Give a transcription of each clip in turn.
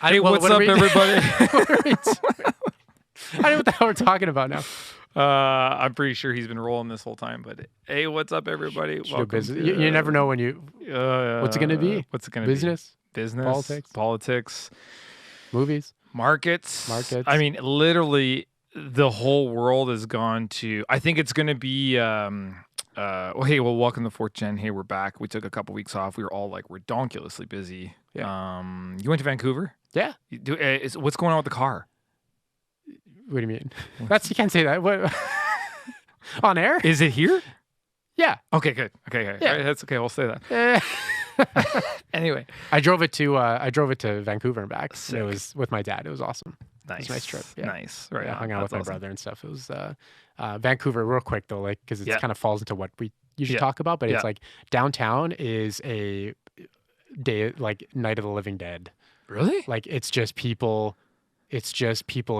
Hey, what's up, everybody? I don't know what the hell we're talking about now. I'm pretty sure he's been rolling this whole time, but hey, what's up, everybody? Welcome to, you never know when you. What's it going to be? What's it going to be? Business, politics, movies, markets. I mean, literally, the whole world has gone to. I think it's going to be. Hey, well, welcome to 4th Gen. Hey, we're back. We took a couple weeks off. We were all like redonkulously busy. Yeah. You went to Vancouver? Yeah. What's going on with the car? What do you mean? You can't say that. What? On air? Is it here? Yeah. Okay, good. Okay. Yeah. All right, that's okay. We'll say that. Anyway, I drove it to Vancouver and back. Sick. It was with my dad. It was awesome. Nice. It was a nice trip. Yeah. Nice. Right. Yeah, I hung out with my awesome. brother and stuff. It was Vancouver, real quick though, like because it kind of falls into what we usually talk about. But it's like downtown is a day like Night of the Living Dead. Really? Like it's just people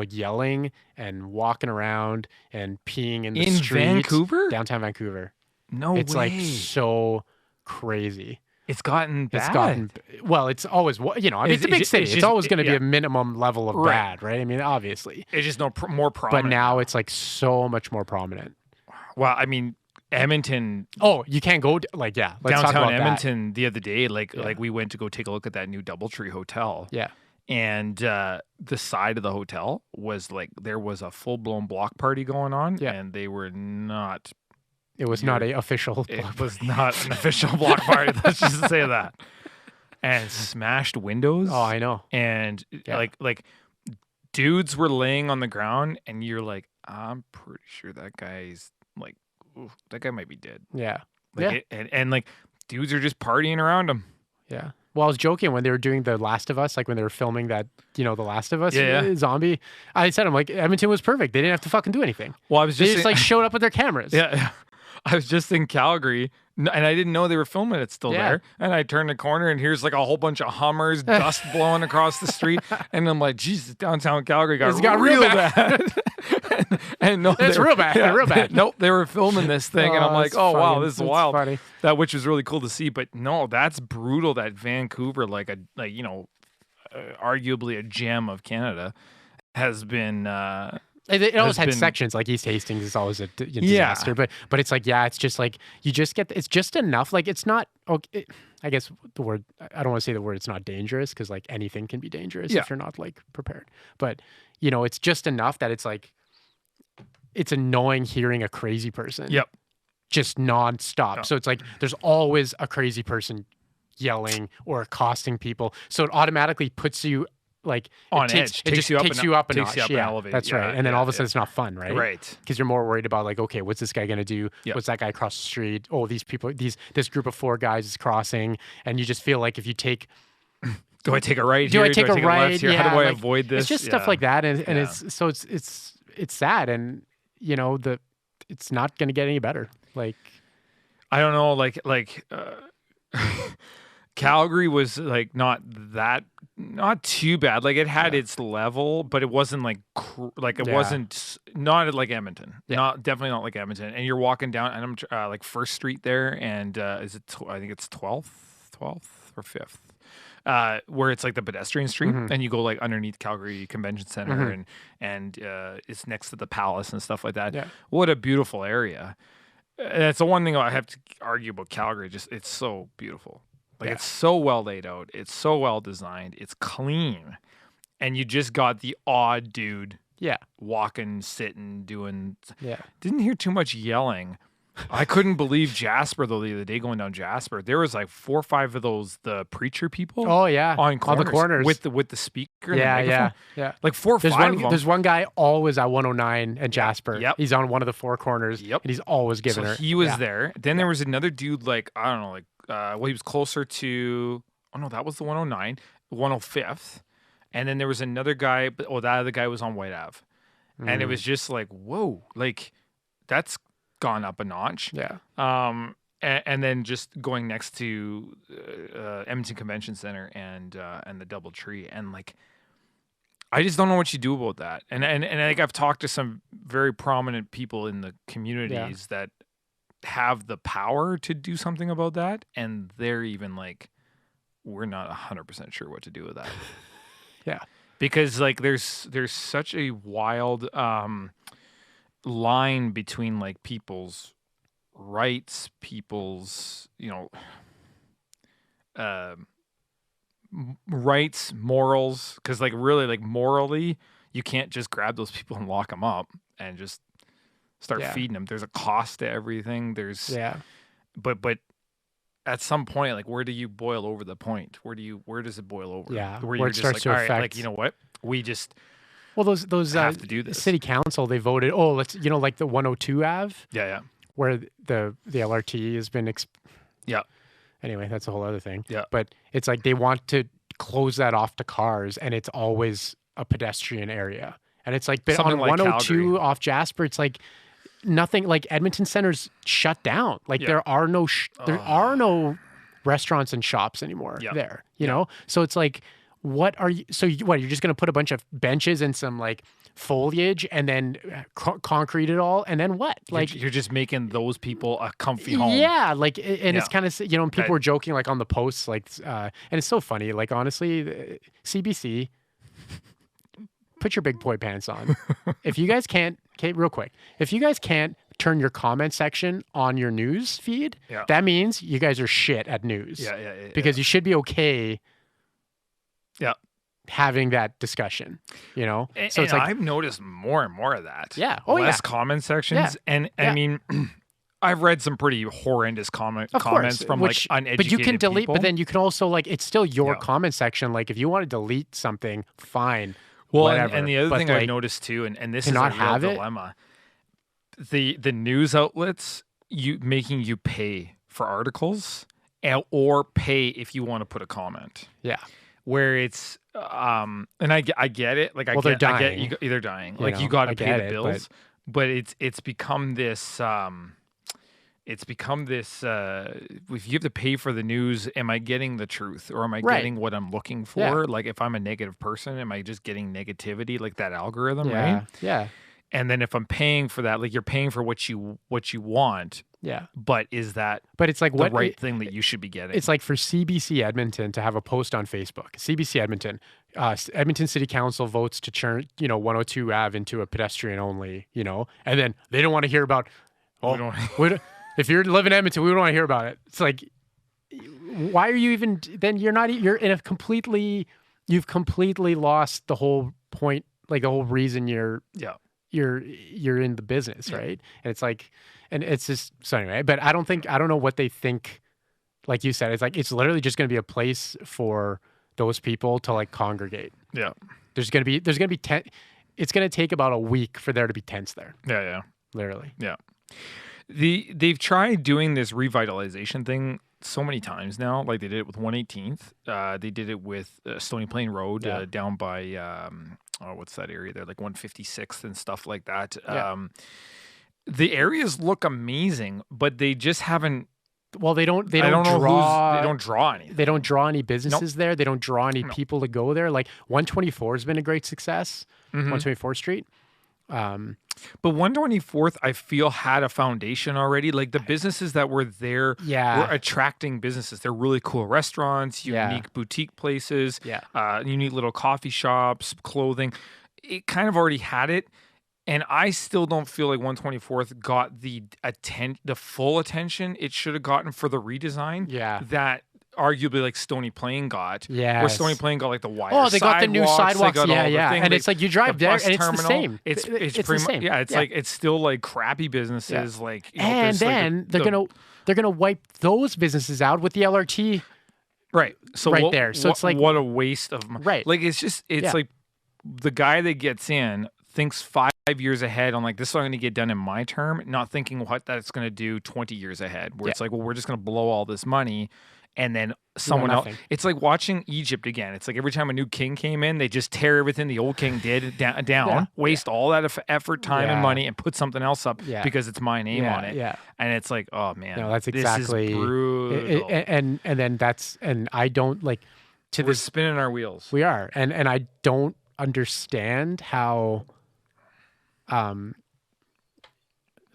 yelling and walking around and peeing in the streets. Vancouver? Downtown Vancouver. No it's way. Like so crazy. It's gotten bad. It's always, it's a big city. It's always going to be a minimum level of bad, right? I mean, obviously. It's just more prominent. But now it's like so much more prominent. Well, I mean, Edmonton. Oh, you can't go, let's downtown talk about Edmonton the other day, like we went to go take a look at that new DoubleTree hotel. Yeah. And the side of the hotel was like, there was a full-blown block party going on. Yeah. And they were not... It was not an official It was not an official block party. Let's just say that. And smashed windows. Oh, I know. And like dudes were laying on the ground, and you're like, I'm pretty sure that guy's like, oof, that guy might be dead. Yeah. And like dudes are just partying around him. Yeah. Well, I was joking when they were doing The Last of Us, like when they were filming that, The Last of Us zombie. I said, I'm like, Edmonton was perfect. They didn't have to fucking do anything. Well, they just showed up with their cameras. Yeah. I was just in Calgary, and I didn't know they were filming it still there. And I turned the corner, and here's like a whole bunch of Hummers, dust blowing across the street. And I'm like, Jesus, downtown Calgary got real bad. and no, it's real bad. Yeah, real bad. Nope, they were filming this thing, and I'm like, oh, funny. wow, this is wild. Funny. That which was really cool to see. But no, that's brutal that Vancouver, arguably a gem of Canada, has been... It always had sections, like East Hastings is always a disaster, but it's like, it's just like, you just get, it's just enough. Like, it's not, I guess the word, I don't want to say the word, it's not dangerous, because like anything can be dangerous if you're not like prepared. But, it's just enough that it's like, it's annoying hearing a crazy person. Yep. Just nonstop. No. So it's like, there's always a crazy person yelling or accosting people. So it automatically puts you like on edge. It just takes you up a notch. Elevated. That's right. And then all of a sudden it's not fun, right? Right. Because you're more worried about like, okay, what's this guy gonna do? Yep. What's that guy across the street? Oh, these people, this group of 4 guys is crossing, and you just feel like if you take, do I take a right do here? I take do I a take right? a left here? How do I avoid this? It's just stuff like that, and it's sad, and it's not gonna get any better. Like, I don't know, Calgary was like not too bad. Like it had its level, but it wasn't like wasn't not like Edmonton. Definitely not like Edmonton. And you're walking down, and I'm like First Street there, and I think it's 12th or 5th, where it's like the pedestrian street, and you go like underneath Calgary Convention Center, and it's next to the Palace and stuff like that. Yeah. What a beautiful area. That's the one thing I have to argue about Calgary. Just it's so beautiful. Like it's so well laid out. It's so well designed. It's clean. And you just got the odd dude walking, sitting, doing... Yeah. Didn't hear too much yelling. I couldn't believe Jasper, though, the other day going down Jasper. There was like 4 or 5 of those, the preacher people. Oh, yeah. On the corners. With the speaker and the microphone. Yeah. Like 4 or 5 of them. There's one guy always at 109 and Jasper. Yep. He's on one of the 4 corners. Yep. And he's always giving her... he was there. Then there was another dude, like, I don't know, like, he was closer to, that was the 109, 105th. And then there was another guy, that other guy was on White Ave. And it was just like, whoa, like that's gone up a notch. Yeah. And then just going next to Edmonton Convention Center and the DoubleTree, and like, I just don't know what you do about that. And like I've talked to some very prominent people in the communities that have the power to do something about that, and they're even like, we're not 100% sure what to do with that. Yeah. Because like there's such a wild line between like people's rights, people's, rights, morals, because like really like morally you can't just grab those people and lock them up and just start feeding them. There's a cost to everything. But at some point, like, where do you boil over the point? Where does it boil over? Yeah, where you're just like, all right, like, you know what, we just those have to do this. City council, they voted. Oh, let's like the 102 Ave. Yeah. Where the LRT has been. Yeah. Anyway, that's a whole other thing. Yeah. But it's like they want to close that off to cars, and it's always a pedestrian area. And it's like, but something on like 102 Calgary. off Jasper, it's like nothing. Like Edmonton Center's shut down. Like there are no restaurants and shops anymore there. You know, so it's like, what are you? So you're just gonna put a bunch of benches and some like foliage and then concrete it all, and then what? Like you're just making those people a comfy home. Yeah, like, and it's kind of, and people were joking like on the posts, like, and it's so funny. Like honestly, CBC, put your big boy pants on. If you guys can't, okay, real quick, if you guys can't turn your comment section on your news feed, that means you guys are shit at news. Yeah. Because you should be okay. Yeah. Having that discussion, so it's like I've noticed more and more of that. Yeah. Less comment sections. Yeah. And I mean, I've read some pretty horrendous comments from like uneducated but you can delete, people. but then you can also like, it's still your comment section. Like if you want to delete something, fine. Well, whatever. And the other thing like, I've noticed too, and this is a not real have dilemma, the news outlets making you pay for articles or pay if you want to put a comment. Yeah. Where it's and I get it. Like they're dying. I get they're dying. Like you got to pay the bills, but it's become this. If you have to pay for the news, am I getting the truth or am I getting what I'm looking for? Yeah. Like if I'm a negative person, am I just getting negativity, like that algorithm, yeah. right? Yeah. And then if I'm paying for that, like you're paying for what you want. Yeah. But is that it's like the right thing that you should be getting? It's like for CBC Edmonton to have a post on Facebook. CBC Edmonton, Edmonton City Council votes to turn 102 Ave into a pedestrian only, and then they don't want to hear about. If you're living in Edmonton, we don't want to hear about it. It's like, why are you even? Then you're in a completely. You've completely lost the whole point, like the whole reason you're in the business, right? And it's like, and it's just so anyway. But I don't know what they think. Like you said, it's like it's literally just going to be a place for those people to like congregate. Yeah, there's going to be tent. It's going to take about a week for there to be tents there. Yeah, literally. Yeah. They've tried doing this revitalization thing so many times now. Like they did it with 118th. They did it with Stony Plain Road down by what's that area there? Like 156th and stuff like that. Yeah. The areas look amazing, but they just haven't. Well, they don't draw anything. They don't draw any businesses there. They don't draw any people to go there. Like 124 has been a great success. 124th Street. But 124th, I feel, had a foundation already. Like the businesses that were there were attracting businesses. They're really cool restaurants, unique boutique places, unique little coffee shops, clothing. It kind of already had it. And I still don't feel like 124th got the full attention it should have gotten for the redesign. Yeah. That arguably like Stony Plain got. Yeah. Where Stony Plain got like the wire. Oh, they got the new sidewalks. Yeah. And it's like you drive there and it's the same. It's the same. Yeah. It's like it's still like crappy businesses. Like and then they're gonna wipe those businesses out with the LRT. Right. So there. So it's like what a waste of money. Right. Like it's like the guy that gets in thinks 5 years ahead on like this is all going to get done in my term, not thinking what that's going to do 20 years ahead. Where it's like, well, we're just going to blow all this money. And then someone else. It's like watching Egypt again. It's like every time a new king came in, they just tear everything the old king did down, waste all that effort, time, and money, and put something else up because it's my name on it. Yeah. And it's like, oh man, no, that's exactly this is brutal. And then I don't like we're spinning our wheels. We are, and I don't understand how.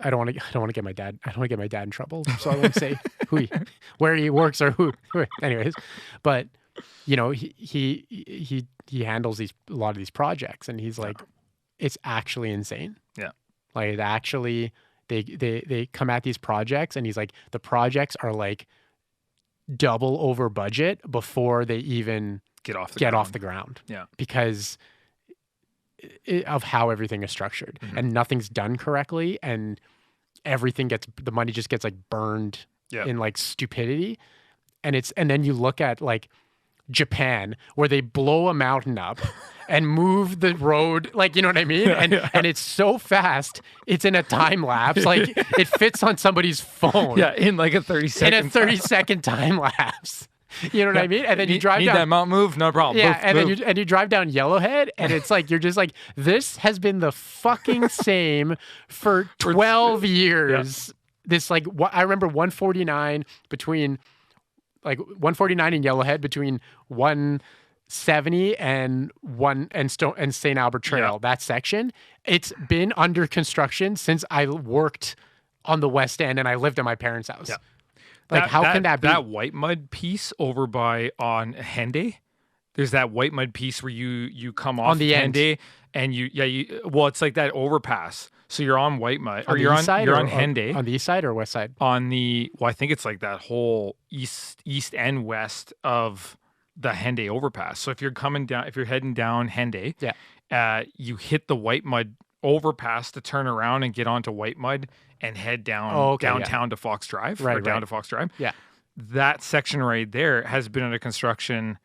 I don't want to get my dad. I don't want to get my dad in trouble, so I won't say where he works or who. Anyways, but you know, he handles a lot of these projects, and he's like, it's actually insane. Yeah. Like it actually, they come at these projects, and he's like, the projects are like double over budget before they even get off the ground. Yeah. Because of how everything is structured, and nothing's done correctly, and the money just gets like burned in like stupidity. And then you look at like Japan, where they blow a mountain up and move the road, like, you know what I mean? And it's so fast, it's in a time lapse. Like it fits on somebody's phone. Yeah, in like a 30-second. In a 30-second time lapse. You know what I mean? And then you drive down that mountain move, no problem. Yeah, Boof, and you drive down Yellowhead, and it's like you're just like, this has been the fucking same for 12 years. Yeah. This like I remember 149 between like 149 in Yellowhead between 170 and St. Albert Trail. That section, it's been under construction since I worked on the West End and I lived at my parents' house. Yeah. Like, how can that be? That white mud piece over on Henday, there's that white mud piece where you come off on the Henday and well, it's like that overpass. So you're on white mud, or you're on Henday. On the east side or west side? Well, I think it's like that whole east and west of the Henday overpass. So if you're heading down Henday, you hit the white mud overpass to turn around and get onto white mud and head down downtown to Fox Drive, down to Fox Drive. Yeah, that section right there has been under construction.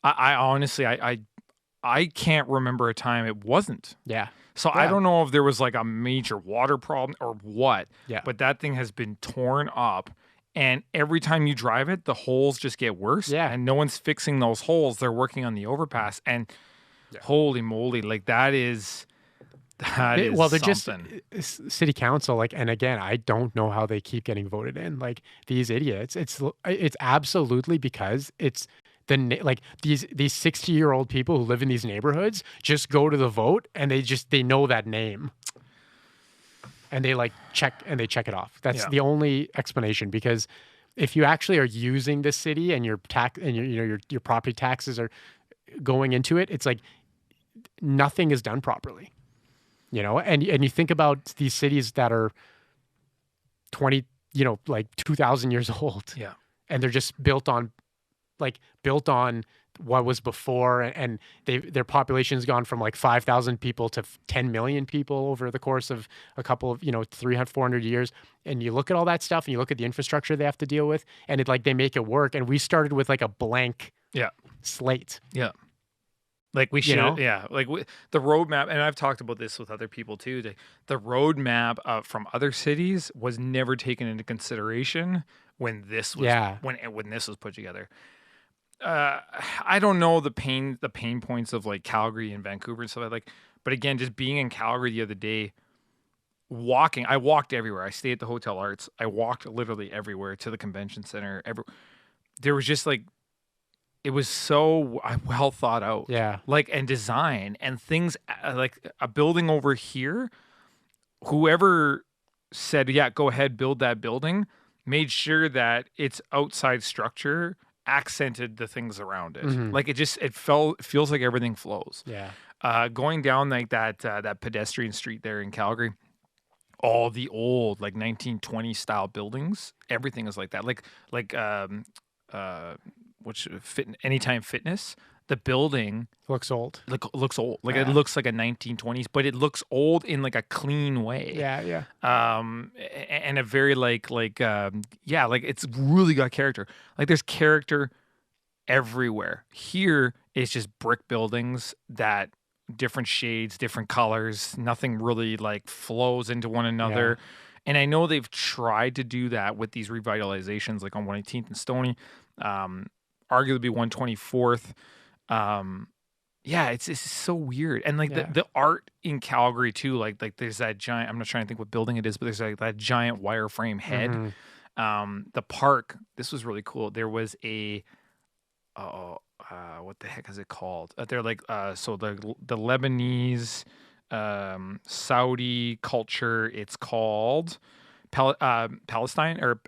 I honestly, I can't remember a time it wasn't. Yeah. So I don't know if there was like a major water problem or what. Yeah. But that thing has been torn up, and every time you drive it, the holes just get worse. Yeah. And no one's fixing those holes. They're working on the overpass, and holy moly, like that is. Well, they're something. Just city council, like, and again, I don't know how they keep getting voted in. Like these idiots, it's absolutely because it's like these 60-year-old people who live in these neighborhoods just go to the vote and they know that name, and they like check it off. That's the only explanation. Because if you actually are using the city and your property taxes are going into it, it's like nothing is done properly. You know, and you think about these cities that are 2,000 years old. Yeah. And they're just built on what was before, and their population's gone from like 5,000 people to 10 million people over the course of a couple of 300, 400 years. And you look at all that stuff, and you look at the infrastructure they have to deal with, and they make it work. And we started with like a blank slate. Yeah. Like we should, the roadmap, and I've talked about this with other people too. The roadmap from other cities was never taken into consideration when this was when this was put together. I don't know the pain points of like Calgary and Vancouver and stuff like. But again, just being in Calgary the other day, I walked everywhere. I stayed at the Hotel Arts. I walked literally everywhere to the convention center. There was just like. It was so well thought out, and design and things like a building over here. Whoever said, go ahead, build that building, made sure that its outside structure accented the things around it. Mm-hmm. Like it feels like everything flows. Yeah. Going down like that pedestrian street there in Calgary, all the old like 1920 style buildings, everything is like that. Which Anytime Fitness, the building looks old. Looks old. Like it looks like a 1920s, but it looks old in like a clean way. Yeah. And a very like it's really got character. Like there's character everywhere. Here it's just brick buildings that different shades, different colors, nothing really like flows into one another. Yeah. And I know they've tried to do that with these revitalizations, like on 118th and Stoney. Arguably 124th. It's so weird. And like the art in Calgary too, like there's that giant, I'm not trying to think what building it is, but there's like that giant wireframe head. Mm-hmm. The park, this was really cool. There was a what the heck is it called? They're like so the Lebanese Saudi culture, it's called Palestine or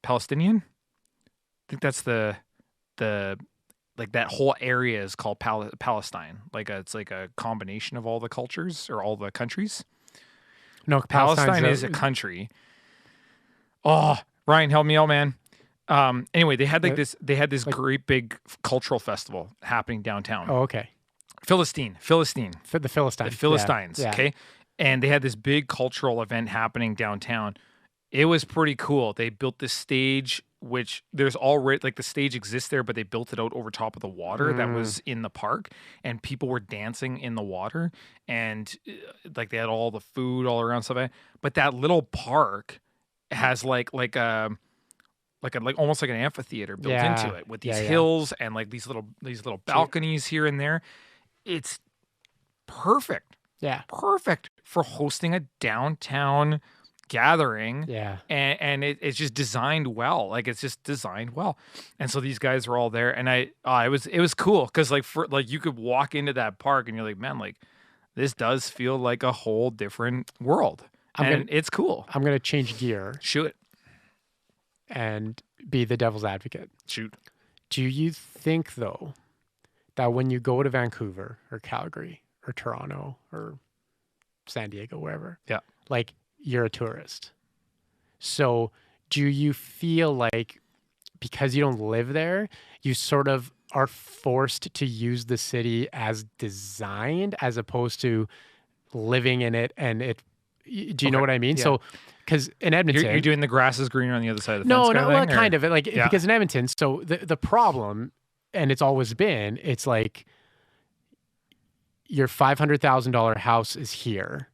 Palestinian. I think that's the like that whole area is called Palestine. Like it's like a combination of all the cultures or all the countries. No, Palestine is a country. Oh, Ryan, help me out, man. Anyway, they had this great big cultural festival happening downtown. Oh, okay. Philistine. The Philistines. Yeah. Okay. And they had this big cultural event happening downtown. It was pretty cool. They built this stage, which there's already like the stage exists there, but they built it out over top of the water that was in the park, and people were dancing in the water, and like they had all the food all around stuff. But that little park has like almost like an amphitheater built into it with these hills and like these little balconies here and there. It's perfect. Yeah. Perfect for hosting a downtown gathering. Yeah. And it's just designed well. Like it's just designed well. And so these guys were all there, and it was cool because like you could walk into that park and you're like, man, like this does feel like a whole different world. It's cool. I'm gonna change gear. Shoot it. And be the devil's advocate. Shoot. Do you think though that when you go to Vancouver or Calgary or Toronto or San Diego, wherever, like you're a tourist? So do you feel like because you don't live there, you sort of are forced to use the city as designed as opposed to living in it? And do you know what I mean? Yeah. So because in Edmonton, you're doing the grass is greener on the other side of the fence. Kind of like because in Edmonton, so the problem, and it's always been, it's like your $500,000 house is here.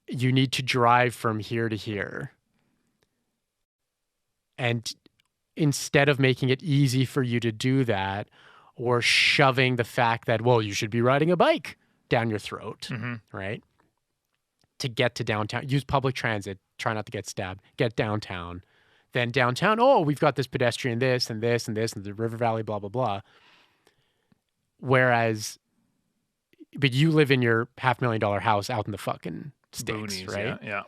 You need to drive from here to here. And instead of making it easy for you to do that, or shoving the fact that, well, you should be riding a bike down your throat, right? To get to downtown, use public transit, try not to get stabbed, get downtown. Then downtown, oh, we've got this pedestrian this and this and this and the River Valley, blah, blah, blah. Whereas, but you live in your $500,000 house out in the fucking sticks, boonies, right? Yeah.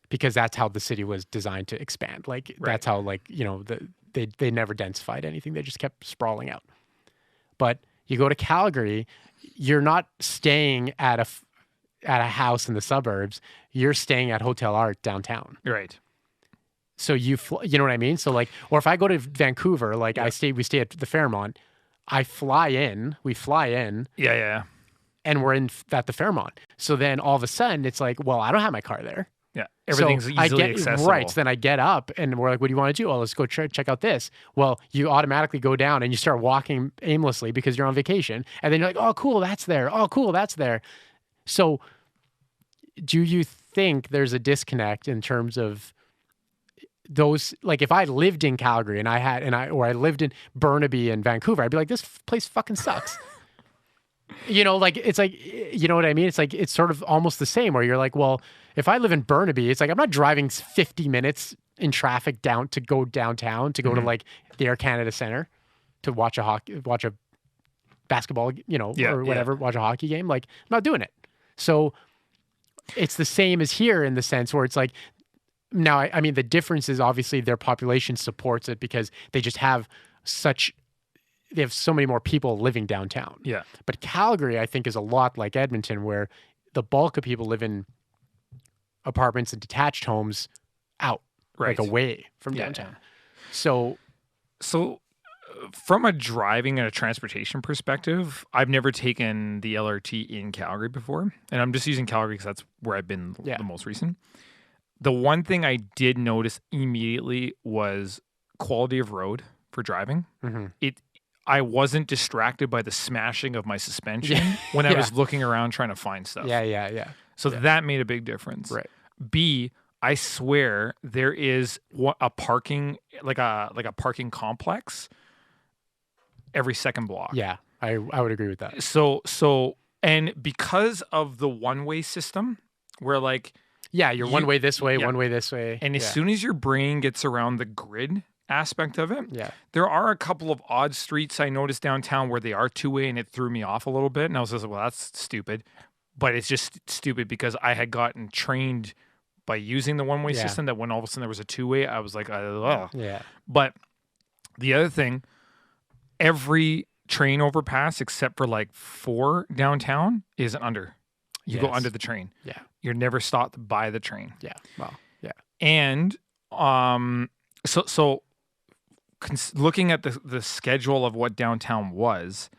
Because that's how the city was designed to expand. Like that's how, like, you know, they never densified anything. They just kept sprawling out. But you go to Calgary, you're not staying at a house in the suburbs. You're staying at Hotel Art downtown. Right. So you know what I mean? So like, or if I go to Vancouver, like we stay at the Fairmont, we fly in. Yeah. And we're at the Fairmont. So then all of a sudden it's like, well, I don't have my car there. Yeah. Everything's easily accessible. Right. So then I get up and we're like, what do you want to do? Oh, let's go check out this. Well, you automatically go down and you start walking aimlessly because you're on vacation. And then you're like, oh, cool, that's there. Oh, cool, that's there. So do you think there's a disconnect in terms of those, like if I lived in Calgary or I lived in Burnaby and Vancouver, I'd be like, this place fucking sucks. You know, like, it's like, you know what I mean? It's like, it's sort of almost the same where you're like, well, if I live in Burnaby, it's like, I'm not driving 50 minutes in traffic to go downtown, to go to like the Air Canada Center to watch a basketball, you know, or whatever, watch a hockey game. Like, I'm not doing it. So it's the same as here in the sense where it's like, now, I mean, the difference is obviously their population supports it because they just have they have so many more people living downtown. Yeah. But Calgary, I think, is a lot like Edmonton, where the bulk of people live in apartments and detached homes out, like away from downtown. So from a driving and a transportation perspective, I've never taken the LRT in Calgary before. And I'm just using Calgary because that's where I've been the most recent. The one thing I did notice immediately was quality of road for driving. I wasn't distracted by the smashing of my suspension when I was looking around trying to find stuff. Yeah. So that made a big difference. Right. B, I swear there is a parking, like a parking complex every second block. Yeah, I would agree with that. So and because of the one-way system where like, you're one way this way, one way this way. And as soon as your brain gets around the grid aspect of it, there are a couple of odd streets I noticed downtown where they are two-way, and it threw me off a little bit. And I was just like, well, that's stupid. But it's just stupid because I had gotten trained by using the one-way system that when all of a sudden there was a two-way, I was like, oh. Yeah. But the other thing, every train overpass except for like 4 downtown is under. You go under the train. Yeah. You're never stopped by the train. Yeah. Well, yeah. And so looking at the schedule of what downtown was,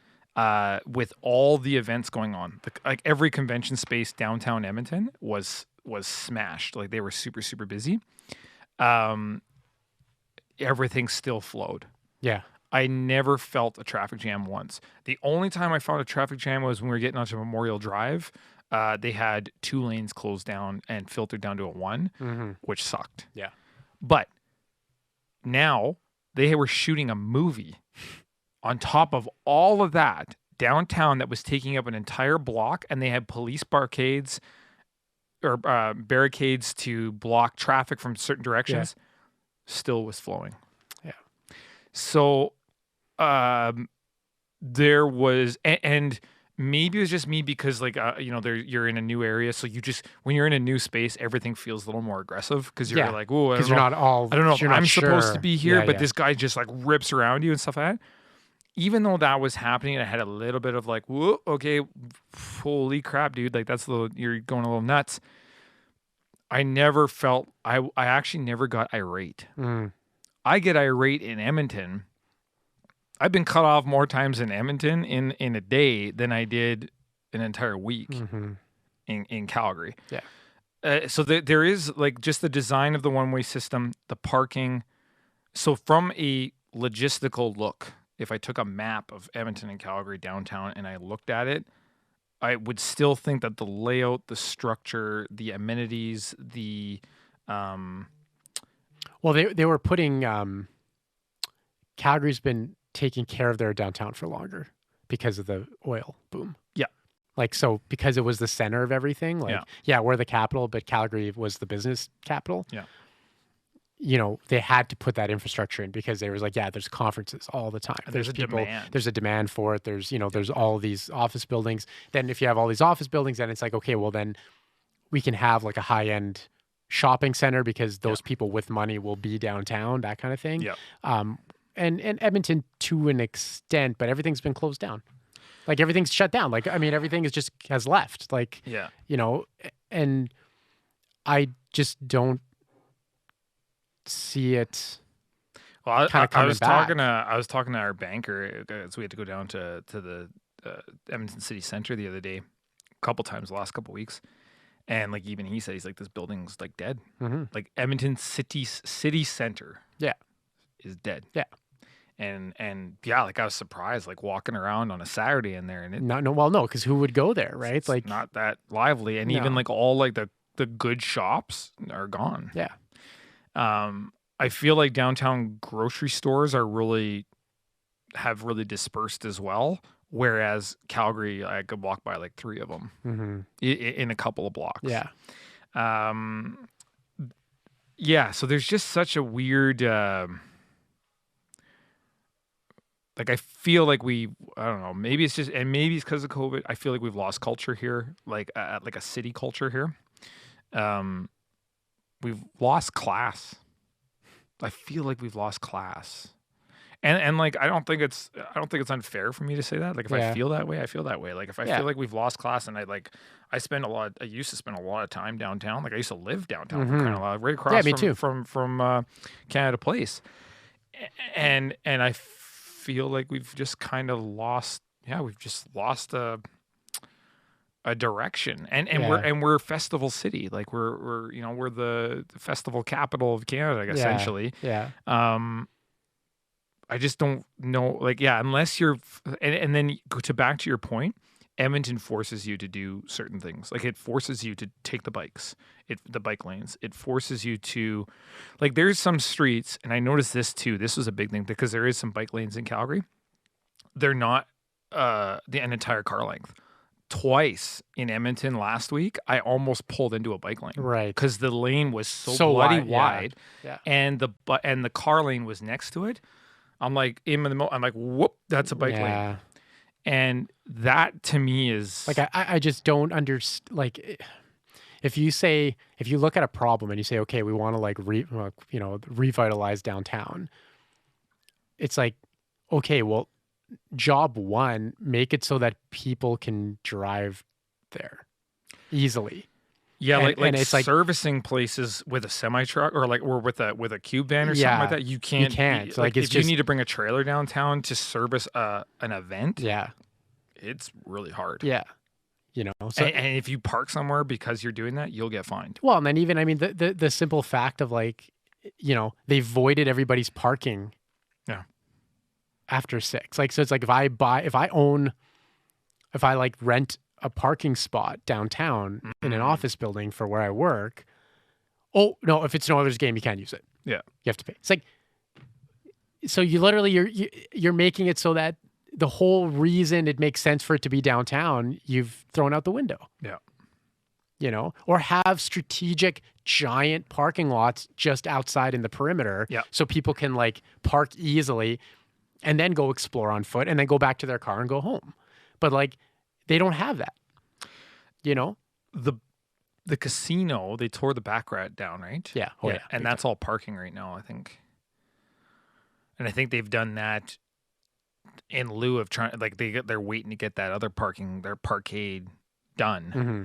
with all the events going on, like every convention space downtown Edmonton was smashed. Like they were super, super busy. Everything still flowed. Yeah. I never felt a traffic jam once. The only time I found a traffic jam was when we were getting onto Memorial Drive. They had 2 lanes closed down and filtered down to a 1, which sucked. Yeah. But now they were shooting a movie on top of all of that downtown that was taking up an entire block, and they had police barricades or barricades to block traffic from certain directions. Yeah. Still was flowing. Yeah. So there was, and maybe it was just me because like, you're in a new area. So when you're in a new space, everything feels a little more aggressive because you're like, oh, I don't know. I don't know if I'm supposed to be here, but this guy just like rips around you and stuff like that. Even though that was happening, I had a little bit of like, whoa, okay, holy crap, dude. Like you're going a little nuts. I never felt, I actually never got irate. I get irate in Edmonton. I've been cut off more times in Edmonton in a day than I did an entire week in Calgary. Yeah. So there is like just the design of the one-way system, the parking. So from a logistical look, if I took a map of Edmonton and Calgary downtown and I looked at it, I would still think that the layout, the structure, the amenities, the well, they were putting Calgary's been taking care of their downtown for longer because of the oil boom. Yeah. Like, so because it was the center of everything, like, yeah, we're the capital, but Calgary was the business capital. Yeah. You know, they had to put that infrastructure in because they was like, yeah, there's conferences all the time. There's a demand. There's a demand for it. There's, there's all these office buildings. Then if you have all these office buildings, then it's like, okay, well then we can have like a high-end shopping center because those people with money will be downtown, that kind of thing. Yeah. And Edmonton to an extent, but everything's been closed down. Like everything's shut down. Like, I mean, everything has left. Like, and I just don't see it. Well, I was talking to our banker, so we had to go down to the Edmonton City Center the other day, a couple times the last couple weeks, and like even he said he's like, this building's like dead. Like Edmonton City Center, is dead. Yeah. And yeah, like I was surprised, like walking around on a Saturday in there, and because who would go there, right? It's like not that lively, and even like all like the good shops are gone. Yeah. I feel like downtown grocery stores have really dispersed as well. Whereas Calgary, I could walk by like 3 of them in a couple of blocks. Yeah. Yeah. So there's just such a weird, like I feel like I don't know, maybe it's because of COVID. I feel like we've lost culture here, like a city culture here. We've lost class. I feel like we've lost class. And like I don't think it's unfair for me to say that. Like if I feel that way, I feel that way. Like if I feel like we've lost class, and I used to spend a lot of time downtown. Like I used to live downtown for kind of right across from Canada Place. And I feel like we've just kind of lost a direction. And we're a festival city. Like we're the festival capital of Canada, essentially. Yeah. I just don't know, like, unless you're, and then back to your point, Edmonton forces you to do certain things. Like it forces you to take the bike lanes. It forces you to, like, there's some streets, and I noticed this too. This was a big thing because there is some bike lanes in Calgary. They're not an entire car length. Twice in Edmonton last week, I almost pulled into a bike lane. Right. Because the lane was so bloody wide. Yeah. And the car lane was next to it. I'm like, I'm like, whoop, that's a bike lane. And that to me is like, I just don't understand. Like, if you look at a problem and you say, okay, we want to like revitalize downtown. It's like, okay, well, job one, make it so that people can drive there easily. Yeah, and it's servicing places with a semi truck or with a cube van or something like that. You can't. You can't. So if you need to bring a trailer downtown to service an event, it's really hard. Yeah. So, and if you park somewhere because you're doing that, you'll get fined. Well, and then even, I mean, the simple fact of they voided everybody's parking. Yeah. After 6, so it's like if I rent a parking spot downtown in an office building for where I work. Oh no, if it's no other's game, you can't use it. Yeah, you have to pay. It's like, so you literally you're making it so that the whole reason it makes sense for it to be downtown, you've thrown out the window. Yeah. Or have strategic giant parking lots just outside in the perimeter. Yeah. So people can park easily and then go explore on foot and then go back to their car and go home. But they don't have that. The casino, they tore the baccarat down, right? Yeah. Oh yeah. And that's all parking right now, I think. And I think they've done that in lieu of trying, they're waiting to get that other their parkade done. Mm-hmm.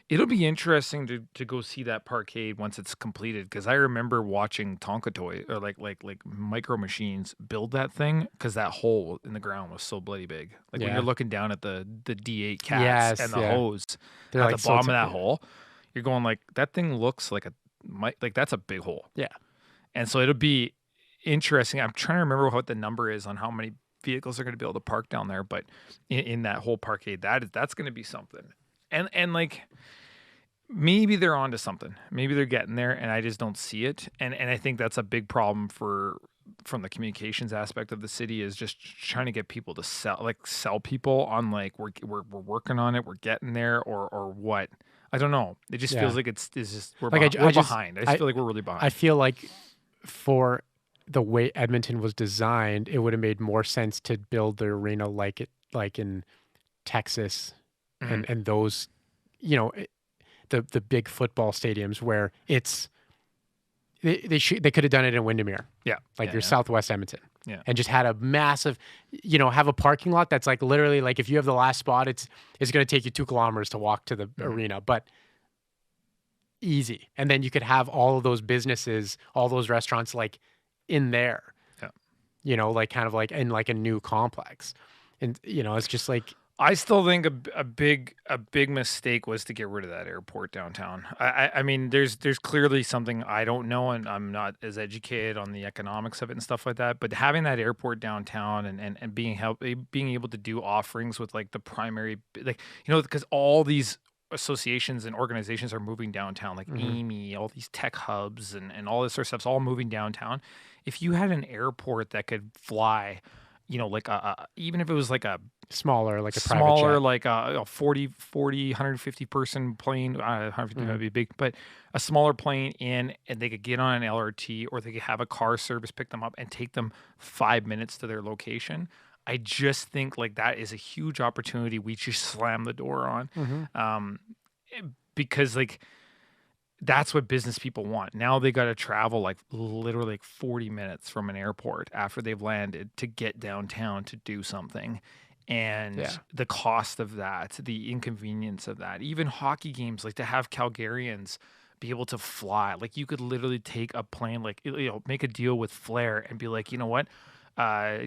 It'll be interesting to go see that parkade once it's completed, because I remember watching Tonka Toy or like Micro Machines build that thing, because that hole in the ground was so bloody big. When you're looking down at the D8 cats and the hose they're at the bottom of that hole, you're going that thing looks like that's a big hole. Yeah. And so it'll be interesting. I'm trying to remember what the number is on how many vehicles are going to be able to park down there, but in that whole parkade, that's going to be something. And maybe they're onto something. Maybe they're getting there, and I just don't see it. And I think that's a big problem from the communications aspect of the city, is just trying to get people to sell people on we're working on it, we're getting there, or what. I don't know. It just feels like it's just we're behind. I just feel like we're really behind. I feel like for the way Edmonton was designed, it would have made more sense to build the arena like in Texas. Mm-hmm. And those, the big football stadiums where they could have done it in Windermere. Yeah. Southwest Edmonton. Yeah. And just had a massive, have a parking lot that's literally if you have the last spot, it's going to take you 2 kilometers to walk to the arena, but easy. And then you could have all of those businesses, all those restaurants in there. Yeah. Kind of in a new complex. And, it's just I still think a big mistake was to get rid of that airport downtown. I mean, there's clearly something I don't know, and I'm not as educated on the economics of it and stuff like that. But having that airport downtown and being able to do offerings with the primary, because all these associations and organizations are moving downtown, Amy, all these tech hubs and all this sort of stuff's all moving downtown. If you had an airport that could fly, even if it was a smaller, a smaller, private jet. A 40, 150 person plane, 150 would be big, but a smaller plane and they could get on an LRT, or they could have a car service pick them up and take them 5 minutes to their location. I just think that is a huge opportunity we just slam the door on, because that's what business people want. Now they got to travel literally 40 minutes from an airport after they've landed to get downtown to do something. And the cost of that, the inconvenience of that, even hockey games, to have Calgarians be able to fly. You could literally take a plane, make a deal with Flair and be you know what?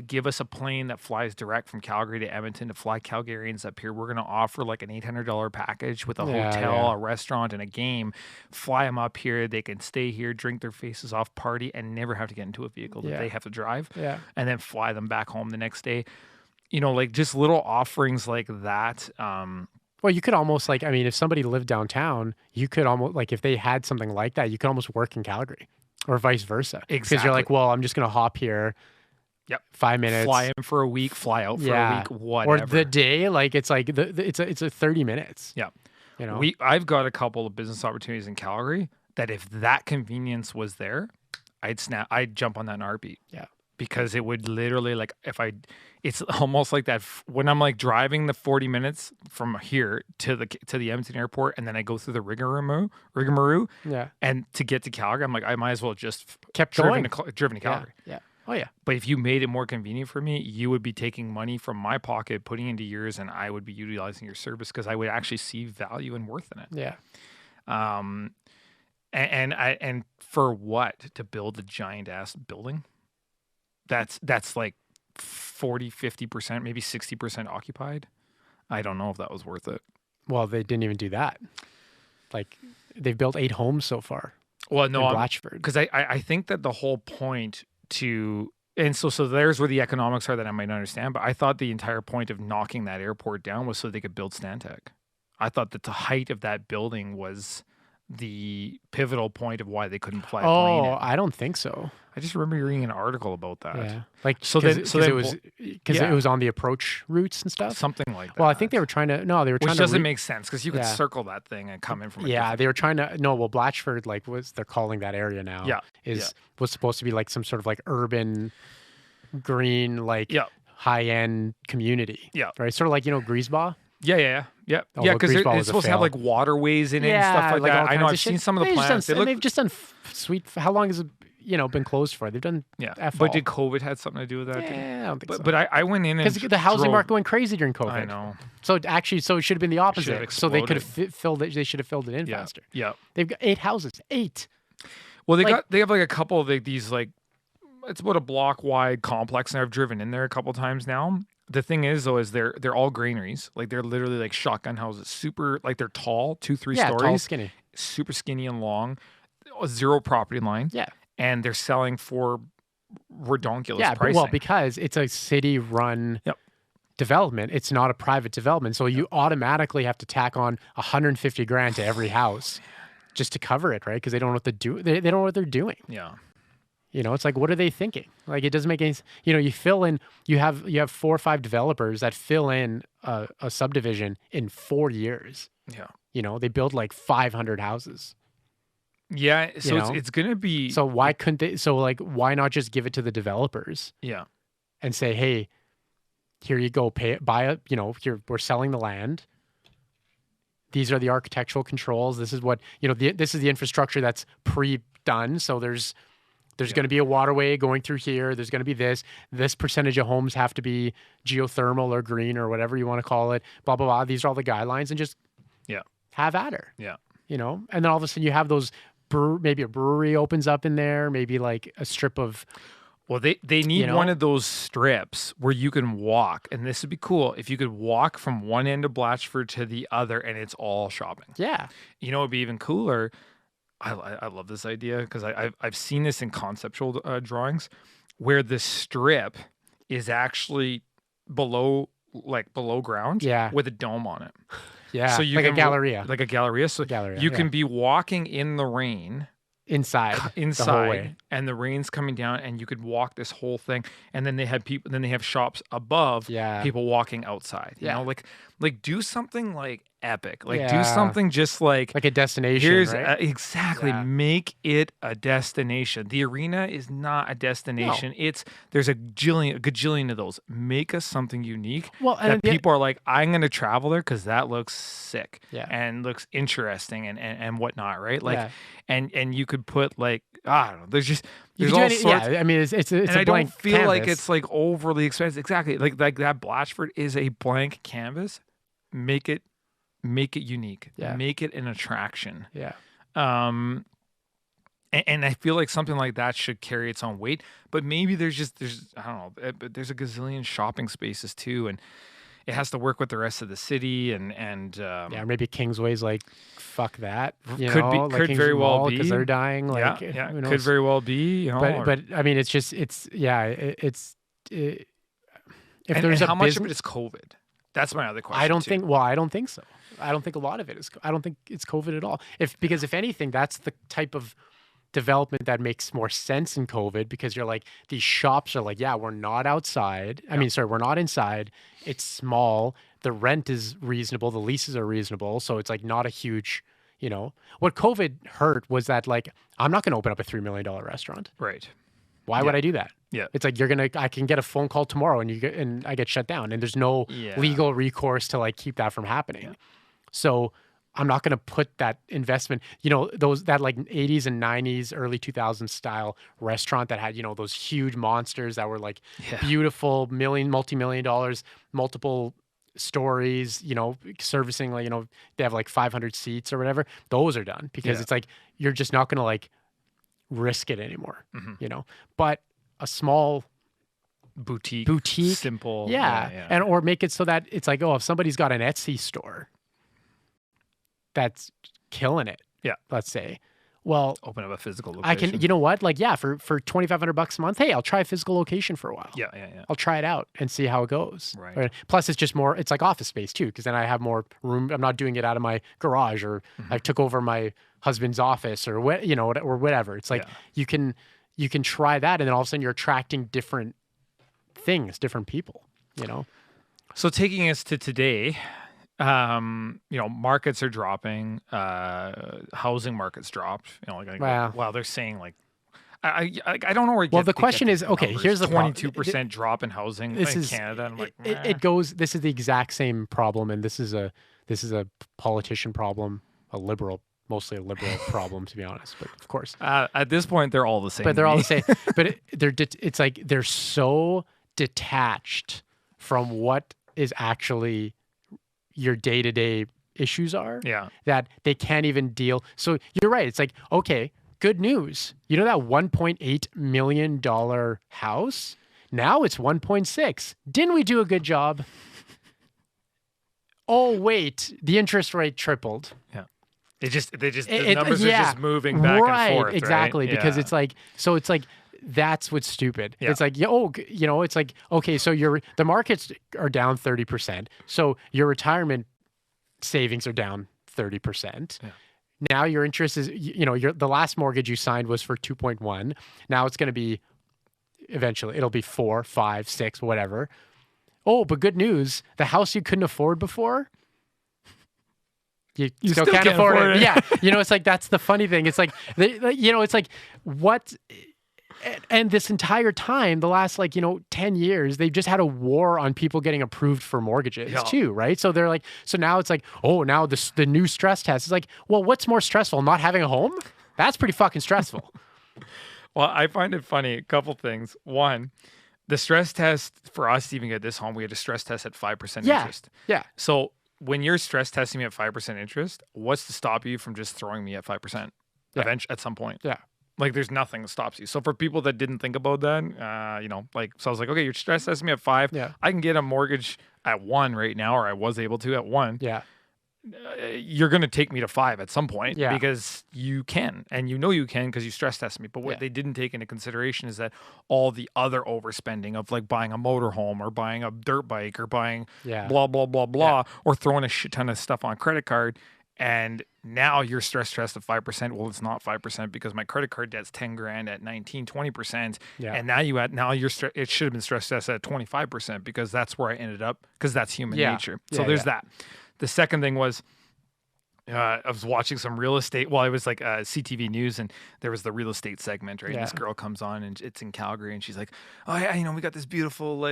Give us a plane that flies direct from Calgary to Edmonton to fly Calgarians up here. We're going to offer an $800 package with a hotel, a restaurant, and a game. Fly them up here. They can stay here, drink their faces off, party, and never have to get into a vehicle that they have to drive. Yeah. And then fly them back home the next day. Just little offerings like that. Well, you could almost if somebody lived downtown, you could almost if they had something like that, you could almost work in Calgary, or vice versa. Exactly. Because you're well, I'm just going to hop here. Yep. 5 minutes. Fly in for a week, fly out for a week, whatever. Or the day, it's a 30 minutes. Yeah. I've got a couple of business opportunities in Calgary that if that convenience was there, I'd jump on that in a heartbeat. Yeah. Because it would literally it's almost like that when I'm driving the 40 minutes from here to the Edmonton airport, and then I go through the rigmarole. Yeah. And to get to Calgary, I'm I might as well just kept driven to Calgary. Yeah. Oh, yeah. But if you made it more convenient for me, you would be taking money from my pocket, putting into yours, and I would be utilizing your service because I would actually see value and worth in it. Yeah. And for what? To build a giant ass building? That's like 40, 50%, maybe 60% occupied. I don't know if that was worth it. Well, they didn't even do that. Like, they've built 8 homes so far. Well, no, in Blatchford. Because I think that the whole point and so there's where the economics are that I might understand, but I thought the entire point of knocking that airport down was so they could build Stantec. I thought that the height of that building was the pivotal point of why they couldn't fly a plane. Oh, I don't think so. I just remember reading an article about that. Yeah, like because it was on the approach routes and stuff. Something like that. Well, I think they were trying to. No, they were trying Which to. doesn't make sense because you could circle that thing and come in from. They were trying to. No, well, Blatchford, like, they're calling that area now. Was supposed to be like some sort of like urban, green, like high end community. Yeah. Right. Sort of like Griesbach. Yeah, because it's supposed to have like waterways in it and stuff like that. I know. I've seen some of the plans. They've just done sweet. How long has it been closed for? They've done. But did COVID had something to do with that? Yeah, I don't think so. But I went in and because the housing market went crazy during COVID. I know. So it should have been the opposite. So they could have filled it. They should have filled it in faster. Yeah. They've got 8 houses. 8. Well, they have like a couple of these like, it's about a block wide complex, and I've driven in there a couple times now. The thing is, though, is they're all granaries. Like, they're literally like shotgun houses. Super, like, they're tall, 2-3 stories. Tall, skinny. Super skinny and long. 0 property line. Yeah. And they're selling for redonkulous pricing. Well, because it's a city-run development. It's not a private development. So you automatically have to tack on $150,000 to every house just to cover it, right? Because they don't know what to do. They don't know what they're doing. Yeah. It's like, what are they thinking? Like, it doesn't make any. You fill in. You have 4 or 5 developers that fill in a subdivision in 4 years. Yeah. They build like 500 houses. Yeah. So it's gonna be. So why couldn't they? So like, why not just give it to the developers? Yeah. And say, hey, here you go. Buy it. Here, we're selling the land. These are the architectural controls. This is what this is the infrastructure that's pre-done. So there's going to be a waterway going through here. There's going to be this. This percentage of homes have to be geothermal or green or whatever you want to call it. Blah, blah, blah. These are all the guidelines, and just have at her. Yeah. And then all of a sudden you have those, maybe a brewery opens up in there, maybe like a strip of. Well, they need one of those strips where you can walk, and this would be cool if you could walk from one end of Blatchford to the other, and it's all shopping. Yeah. It'd be even cooler. I love this idea because I've seen this in conceptual drawings where the strip is actually below ground with a dome on it. Yeah, so you like can a galleria. Like a galleria. So you can be walking in the rain. Inside, the whole way. And the rain's coming down, and you could walk this whole thing. And then they have people. Then they have shops above. People walking outside. Like do something like epic. Like do something just like a destination. Right? Exactly. Make it a destination. The arena is not a destination. No. There's a gajillion of those. Make us something unique. Well, that people are like, I'm going to travel there because that looks sick. Yeah. And looks interesting and whatnot. Right. Like, and you could put like, I don't know. There's all sorts. Yeah. I mean, it's and a I blank don't feel canvas. like it's like overly expensive. Exactly. Like that Blatchford is a blank canvas. Make it unique. Yeah. Make it an attraction. Yeah. And I feel like something like that should carry its own weight. But maybe there's I don't know. But there's a gazillion shopping spaces too, and it has to work with the rest of the city. And maybe Kingsway's like, fuck that. Could very well be because they're dying. Like, could very well be. But I mean, it's just if there's how much of it is COVID? That's my other question. I don't think so. I don't think a lot of it is. I don't think it's COVID at all. Because if anything, that's the type of development that makes more sense in COVID, because you're like, these shops are like, we're not outside. We're not inside. It's small. The rent is reasonable. The leases are reasonable. So it's like not a huge, what COVID hurt was that, like, I'm not going to open up a $3 million restaurant. Right. Why would I do that? Yeah. It's like I can get a phone call tomorrow and I get shut down, and there's no legal recourse to like keep that from happening. Yeah. So I'm not going to put that investment, that like 80s and 90s, early 2000s style restaurant that had, those huge monsters that were like beautiful, multi-million dollars, multiple stories, servicing, like, they have like 500 seats or whatever. Those are done because it's like, you're just not going to like risk it anymore, but a small boutique, simple. And, or make it so that it's like, if somebody's got an Etsy store that's killing it. Yeah. Let's say. Well, open up a physical location. I can, you know what? Like, for $2,500 a month, hey, I'll try a physical location for a while. Yeah. I'll try it out and see how it goes. Right. Plus, it's just more, it's like office space too, because then I have more room. I'm not doing it out of my garage, or I took over my husband's office, or what, or whatever. It's like you can try that, and then all of a sudden you're attracting different things, different people. So taking us to today. Markets are dropping. Housing markets dropped. Wow, they're saying like, I don't know where. Well, the question is, okay, here's the 22% drop in housing in Canada. And I'm like, it goes. This is the exact same problem, and this is a politician problem, mostly a liberal problem, to be honest. But of course, at this point, they're all the same. But they're all the same. But it's like they're so detached from what is actually your day-to-day issues are, that they can't even deal. So you're right. It's like, okay, good news. That $1.8 million house, now it's 1.6. Didn't we do a good job? Oh, wait, the interest rate tripled. Yeah. The numbers are just moving back and forth. Exactly. Right? Because it's like, that's what's stupid. Yeah. It's like, it's like, okay, so the markets are down 30%. So your retirement savings are down 30%. Yeah. Now your interest is, the last mortgage you signed was for 2.1. Now it's going to be, eventually, it'll be 4, 5, 6, whatever. Oh, but good news, the house you couldn't afford before, you still can't afford it. Yeah. It's like, that's the funny thing. It's like, it's like, what... And this entire time, the last 10 years, they've just had a war on people getting approved for mortgages too, right? So they're like, so now it's like, oh, now the new stress test is like, well, what's more stressful, not having a home? That's pretty fucking stressful. Well, I find it funny. A couple things. One, the stress test for us to even get this home, we had a stress test at 5% interest. Yeah. So when you're stress testing me at 5% interest, what's to stop you from just throwing me at 5% at some point? Yeah. Like, there's nothing that stops you. So for people that didn't think about that, so I was like, okay, you're stress testing me at 5. Yeah. I can get a mortgage at 1 right now, or I was able to at 1. Yeah. You're going to take me to 5 at some point because you can, and you can because you stress test me. But what they didn't take into consideration is that all the other overspending of like buying a motorhome or buying a dirt bike or buying blah, blah, blah, blah, or throwing a shit ton of stuff on credit card. And now you're stress test at 5%. Well, it's not 5% because my credit card debt's 10 grand at 19, 20%. Yeah. And now it should have been stress tested at 25% because that's where I ended up, because that's human nature. So there's that. The second thing was, I was watching some real estate. Well, it was like CTV News, and there was the real estate segment, right? Yeah. And this girl comes on, and it's in Calgary, and she's like, "Oh yeah, we got this beautiful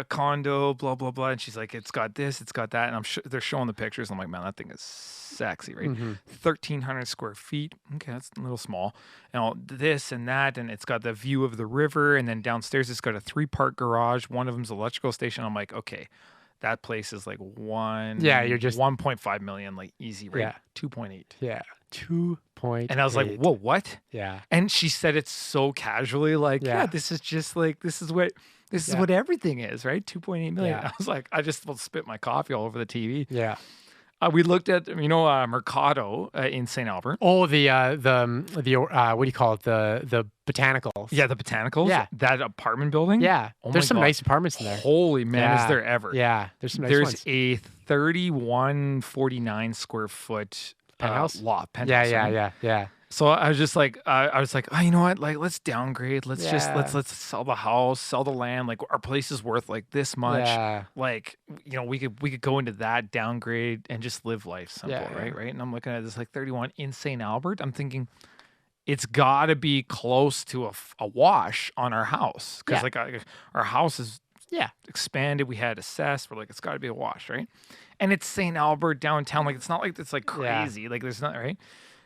condo, blah blah blah." And she's like, "It's got this, it's got that," and they're showing the pictures. I'm like, "Man, that thing is sexy, right? 1,300 square feet. Okay, that's a little small. And all this and that, and it's got the view of the river, and then downstairs it's got a 3-part garage. One of them's electrical station." I'm like, okay. That place is like you're just 1.5 million, like easy, right? Yeah. 2.8. Yeah. 2.8. And I was like, whoa, what? Yeah. And she said it so casually, like, this is just like, this is what everything is, right? 2.8 million. Yeah. I was like, I just spit my coffee all over the TV. Yeah. We looked at, Mercado in St. Albert. Oh, what do you call it? The botanicals. Yeah, the botanicals. Yeah. That apartment building. Yeah. There's some nice apartments in there. Holy man, is there ever. Yeah. There's some nice ones. There's a 3149 square foot penthouse. Penthouse. Yeah. So I was just like, oh, you know what? Like, let's downgrade. Let's let's sell the house, sell the land. Like, our place is worth like this much. Yeah. Like, we could go into that, downgrade, and just live life simple, right? And I'm looking at this like 31 in St. Albert. I'm thinking, it's got to be close to a wash on our house, because our house is expanded. We had assessed. We're like, it's got to be a wash, right? and it's St. Albert downtown. Like it's not like it's like crazy. Like there's not right.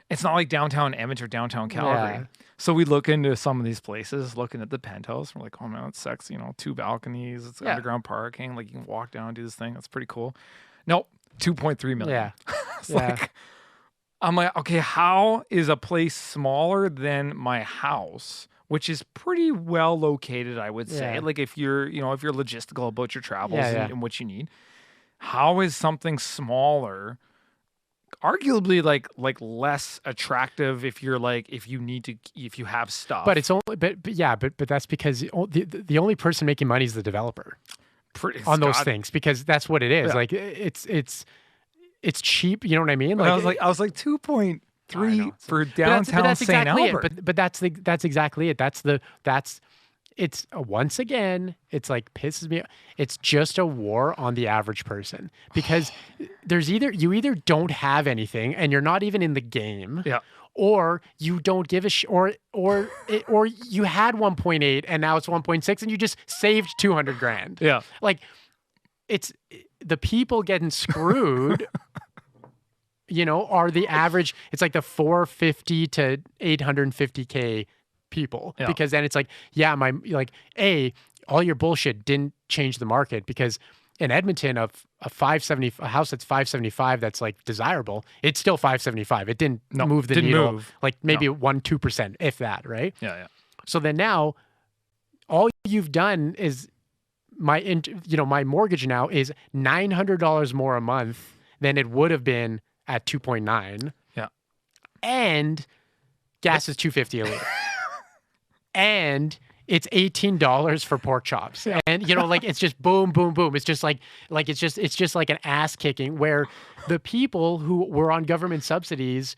It's not like downtown Edmonton or downtown Calgary. Yeah. So we look into some of these places, looking at the penthouse. We're like, oh man, it's sexy. 2 balconies. It's underground parking. Like you can walk down and do this thing. That's pretty cool. Nope, 2.3 million. Yeah. It's like, I'm like, okay, how is a place smaller than my house, which is pretty well located, I would say. Yeah. Like if you're, if you're logistical about your travels and what you need, how is something smaller arguably like less attractive if you have stuff? But it's only but that's because the only person making money is the developer on those things, because that's what it is. Like it's cheap, you know what I mean? Like I was like 2.3 for downtown St. Albert. But that's exactly it. It's once again, it's like pisses me off. It's just a war on the average person, because you either don't have anything and you're not even in the game, or you don't give a or you had 1.8 and now it's 1.6 and you just saved 200 grand. Yeah. Like it's the people getting screwed, are the average. It's like the 450 to 850K people, because then it's like, all your bullshit didn't change the market, because in Edmonton a house that's 575 that's like desirable, it's still 575. It didn't move the needle. Like maybe 1-2%, if that, right? Yeah. So then now all you've done is my mortgage now is $900 more a month than it would have been at 2.9. Yeah. And gas is $2.50 a liter. And it's $18 for pork chops. And it's just boom, boom, boom. It's just it's just like an ass kicking, where the people who were on government subsidies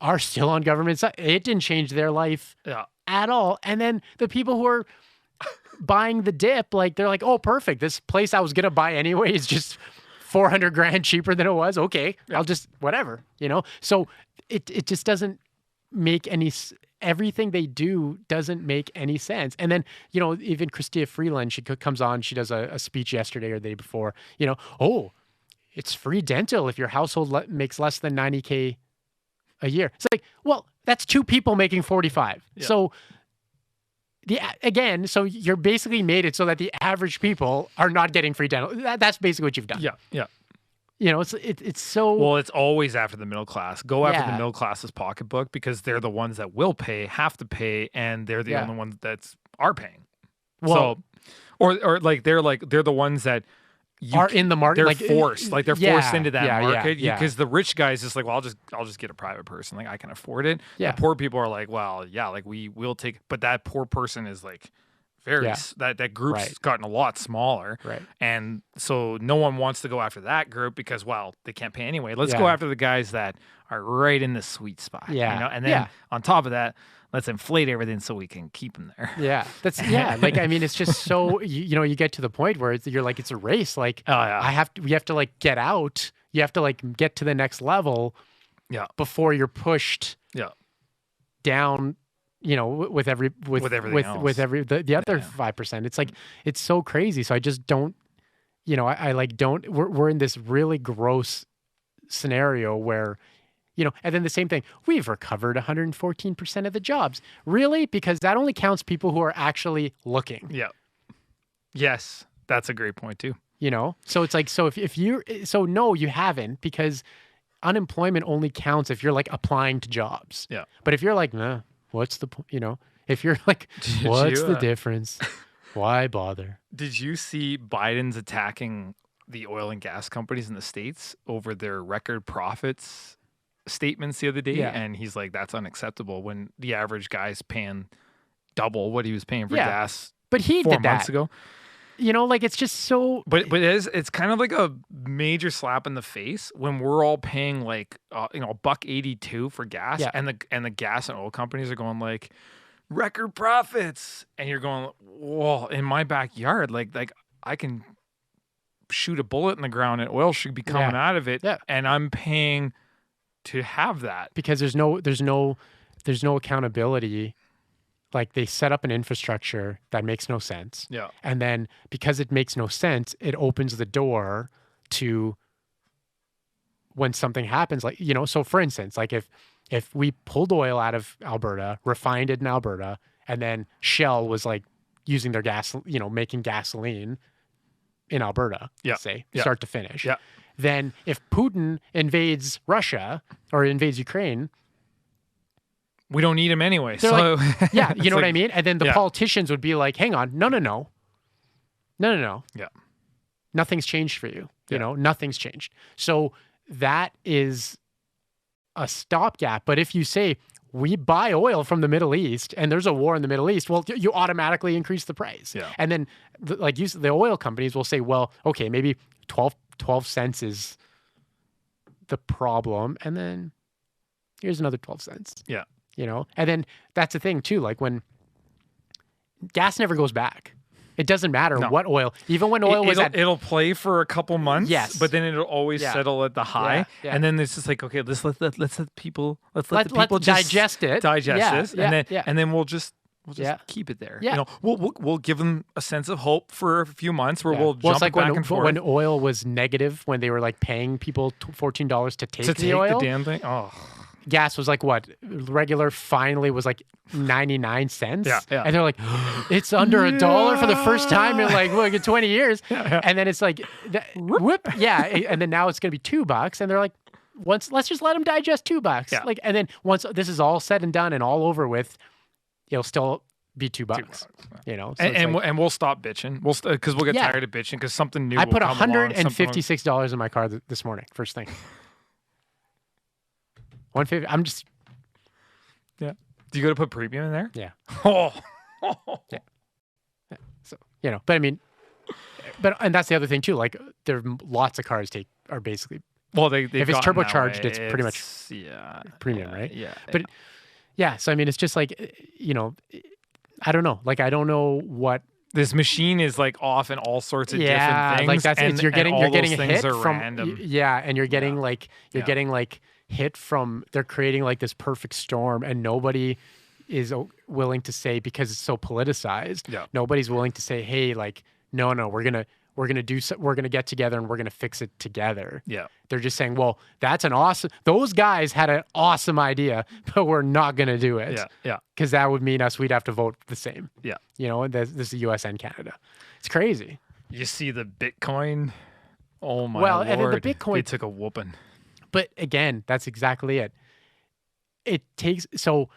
are still on government. It didn't change their life at all. And then the people who are buying the dip, like they're like, oh, perfect. This place I was going to buy anyway is just 400 grand cheaper than it was. Okay, I'll just, whatever, So it just doesn't make everything they do doesn't make any sense. And then, even Chrystia Freeland, she comes on, she does a speech yesterday or the day before, it's free dental if your household makes less than 90K a year. It's like, well, that's 2 people making 45. Yeah. So so you're basically made it so that the average people are not getting free dental. That's basically what you've done. Yeah. It's so... Well, it's always after the middle class. Go after the middle class's pocketbook, because they're the ones that will have to pay, and they're the only ones that are paying. Well, so, or they're the ones that are in the market. They're forced. Like they're forced into that market. Because the rich guys just like, well, I'll just get a private person. Like I can afford it. Yeah. The poor people are like, well, like we will take, but that poor person is like that group's gotten a lot smaller, right? And so no one wants to go after that group, because they can't pay anyway. Let's go after the guys that are right in the sweet spot, and then on top of that, let's inflate everything so we can keep them there. Like I mean, it's just so you get to the point where you're like, it's a race. Like we have to like get out. You have to like get to the next level, before you're pushed, down. With the other 5%, it's like, it's so crazy. So I just don't, we're in this really gross scenario where, and then the same thing, we've recovered 114% of the jobs. Really? Because that only counts people who are actually looking. Yeah. Yes. That's a great point too. So it's like, no, you haven't, because unemployment only counts if you're like applying to jobs. Yeah. But if you're like, nah, what's the point? If you're like, what's the difference? Why bother? Did you see Biden's attacking the oil and gas companies in the States over their record profits statements the other day? Yeah. And he's like, that's unacceptable, when the average guy's paying double what he was paying for gas. But he 4 did months that. ago. Like it's just so. But it's kind of like a major slap in the face when we're all paying like $1.82 for gas, and the gas and oil companies are going like record profits, and you're going, whoa, in my backyard, like I can shoot a bullet in the ground and oil should be coming out of it, and I'm paying to have that, because there's no accountability. Like they set up an infrastructure that makes no sense. Yeah. And then because it makes no sense, it opens the door to when something happens, like, you know, so for instance, like if we pulled oil out of Alberta, refined it in Alberta, and then Shell was like using their gas, you know, making gasoline in Alberta, say, start to finish. Yeah. Then if Putin invades Russia or invades Ukraine, we don't need him anyway. So like, yeah, you know what I mean? And then the yeah. politicians would be like, hang on, no. Yeah. Nothing's changed for you. You know, nothing's changed. So that is a stopgap. But if you say we buy oil from the Middle East and there's a war in the Middle East, well, you automatically increase the price. Yeah. And then the oil companies will say, well, okay, maybe 12 cents is the problem. And then here's another 12 cents. Yeah. You know, and then that's the thing too. Like when gas never goes back. It doesn't matter what oil, even when oil it'll play for a couple months, yes, but then it'll always settle at the high, and then it's just like, okay, let's let the people digest this, and then we'll just keep it there. Yeah. You know, we'll give them a sense of hope for a few months where we'll jump like back and forth. When oil was negative, when they were like paying people $14 to take the oil, the damn thing. Oh. Gas was like what? Regular finally was like 99 cents. Yeah. And they're like, it's under $1 for the first time in like 20 years. And then it's like, whoop. Yeah. And then now it's going to be $2. And they're like, let's just let them digest $2. Yeah. Like, and then once this is all said and done and all over with, it'll still be $2. You know, so and we'll stop bitching. Because we'll get tired of bitching because something new. I put $156 in my car this morning, first thing. 150. I'm just. Yeah. Do you go to put premium in there? Yeah. Oh. Yeah. So, you know, but I mean, and that's the other thing too. Like, there are lots of cars are basically. Well, if it's turbocharged, it's pretty much premium, right? Yeah. But yeah, so I mean, it's just like, you know, I don't know. Like, I don't know what. This machine is like off in all sorts of different things. Like that's you're getting a hit from random. And you're getting getting like hit from, they're creating like this perfect storm, and nobody is willing to say, because it's so politicized. Yeah. Nobody's willing to say, hey, like, no, we're gonna get together and we're gonna fix it together. Yeah. They're just saying, well, those guys had an awesome idea, but we're not gonna do it. Yeah. Because that would mean we'd have to vote the same. Yeah. You know, this is the US and Canada. It's crazy. You see the Bitcoin. Oh my Lord. Lord. And then the Bitcoin, they took a whooping. But again, that's exactly it. So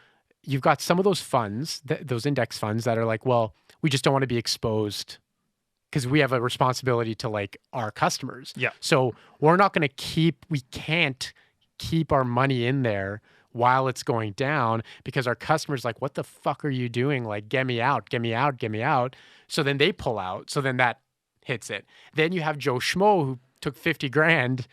you've got some of those funds, those index funds that are like, well, we just don't want to be exposed because we have a responsibility to like our customers. Yeah. So we can't keep our money in there while it's going down, because our customers like, what the fuck are you doing? Like, get me out. So then they pull out. So then that hits it. Then you have Joe Schmo who took 50 grand,